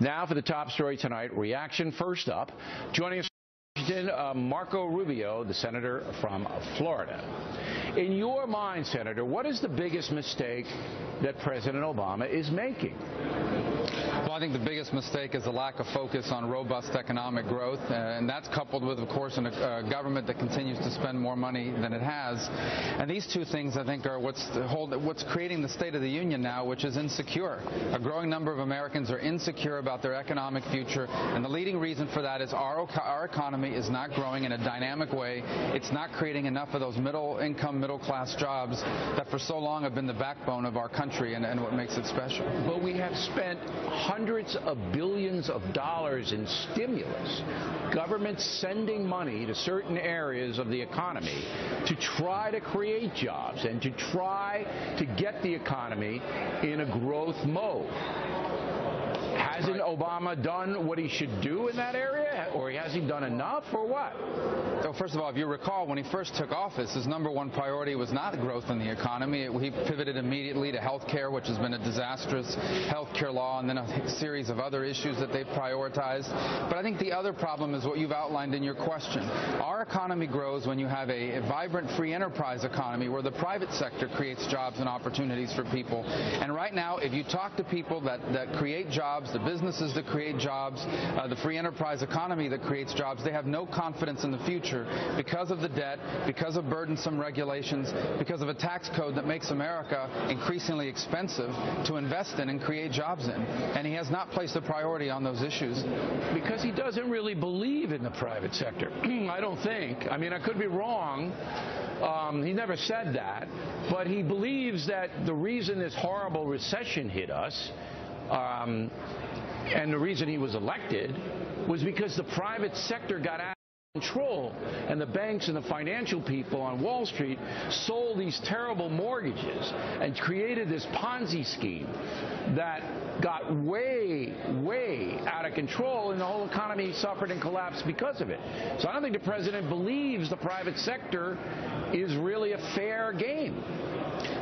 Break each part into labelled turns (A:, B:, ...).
A: Now for the top story tonight, reaction first up. Joining us Marco Rubio, the senator from Florida. In your mind, Senator, what is the biggest mistake that President Obama is making?
B: Well, I think the biggest mistake is the lack of focus on robust economic growth, and that's coupled with, of course, a government that continues to spend more money than it has. And these two things, I think, are what's creating the State of the Union now, which is insecure. A growing number of Americans are insecure about their economic future, and the leading reason for that is our economy is not growing in a dynamic way. It's not creating enough of those middle-income, middle-class jobs that for so long have been the backbone of our country and what makes it special.
A: But we have spent hundreds of billions of dollars in stimulus, government sending money to certain areas of the economy to try to create jobs and to try to get the economy in a growth mode. Hasn't Obama done what he should do in that area? Or has he done enough, or what?
B: So first of all, if you recall, when he first took office, his number one priority was not growth in the economy. He pivoted immediately to health care, which has been a disastrous health care law, and then a series of other issues that they've prioritized. But I think the other problem is what you've outlined in your question. Our economy grows when you have a vibrant free enterprise economy where the private sector creates jobs and opportunities for people. And right now, if you talk to people that create jobs, the businesses that create jobs, the free enterprise economy that creates jobs, they have no confidence in the future because of the debt, because of burdensome regulations, because of a tax code that makes America increasingly expensive to invest in and create jobs in. And he has not placed a priority on those issues.
A: Because he doesn't really believe in the private sector. I don't think. I mean, I could be wrong. He never said that. But he believes that the reason this horrible recession hit us and the reason he was elected was because the private sector got out of control, and the banks and the financial people on Wall Street sold these terrible mortgages and created this Ponzi scheme that got way, way out of control, and the whole economy suffered and collapsed because of it. So I don't think the president believes the private sector is really a fair game.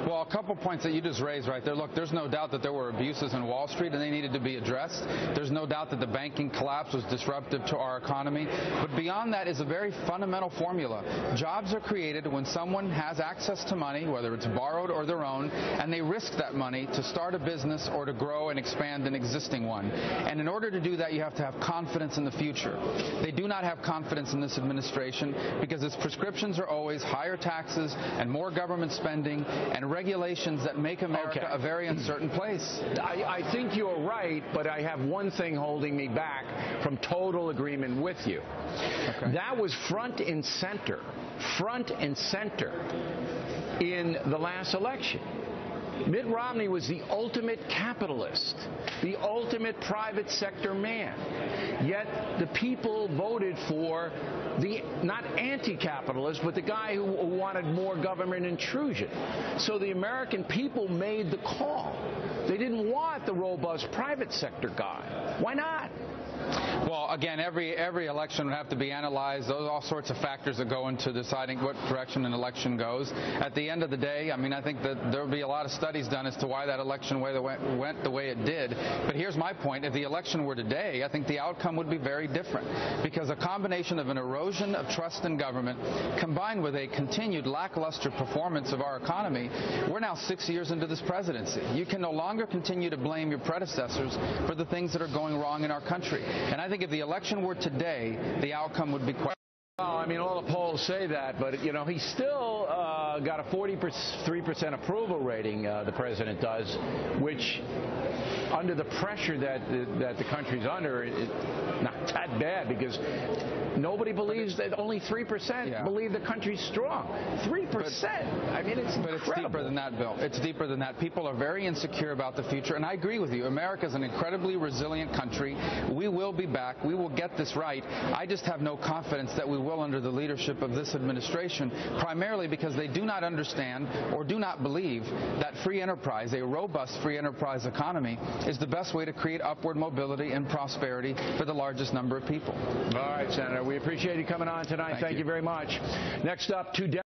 B: Well, a couple points that you just raised right there. Look, there's no doubt that there were abuses in Wall Street and they needed to be addressed. There's no doubt that the banking collapse was disruptive to our economy. But beyond that is a very fundamental formula. Jobs are created when someone has access to money, whether it's borrowed or their own, and they risk that money to start a business or to grow and expand an existing one. And in order to do that, you have to have confidence in the future. They do not have confidence in this administration because its prescriptions are always higher taxes and more government spending and regulations that make America a very uncertain place.
A: I think you're right, but I have one thing holding me back from total agreement with you. Okay. That was front and center in the last election. Mitt Romney was the ultimate capitalist, the ultimate private sector man. Yet the people voted for the not anti-capitalist, but the guy who wanted more government intrusion. So the American people made the call. They didn't want the robust private sector guy. Why not?
B: Well, again, every election would have to be analyzed. Those are all sorts of factors that go into deciding what direction an election goes. At the end of the day, I mean, I think that there will be a lot of studies done as to why that election went the way it did. But here's my point. If the election were today, I think the outcome would be very different because a combination of an erosion of trust in government combined with a continued lackluster performance of our economy, we're now 6 years into this presidency. You can no longer continue to blame your predecessors for the things that are going wrong in our country. And I think if the election were today, the outcome would be quite...
A: Well, I mean, all the polls say that, but, you know, he's still got a 43% approval rating, the president does, which, under the pressure that the country's under, is not that bad because nobody believes that only 3% believe the country's strong. 3%. I mean, it's incredible. But it's
B: deeper than that, Bill. It's deeper than that. People are very insecure about the future, and I agree with you. America is an incredibly resilient country. We will be back. We will get this right. I just have no confidence that we will under the leadership of this administration, primarily because they do not understand or do not believe that free enterprise, a robust free enterprise economy, is the best way to create upward mobility and prosperity for the largest number of people.
A: All right, Senator. We appreciate you coming on tonight. Thank you very much. Next up, two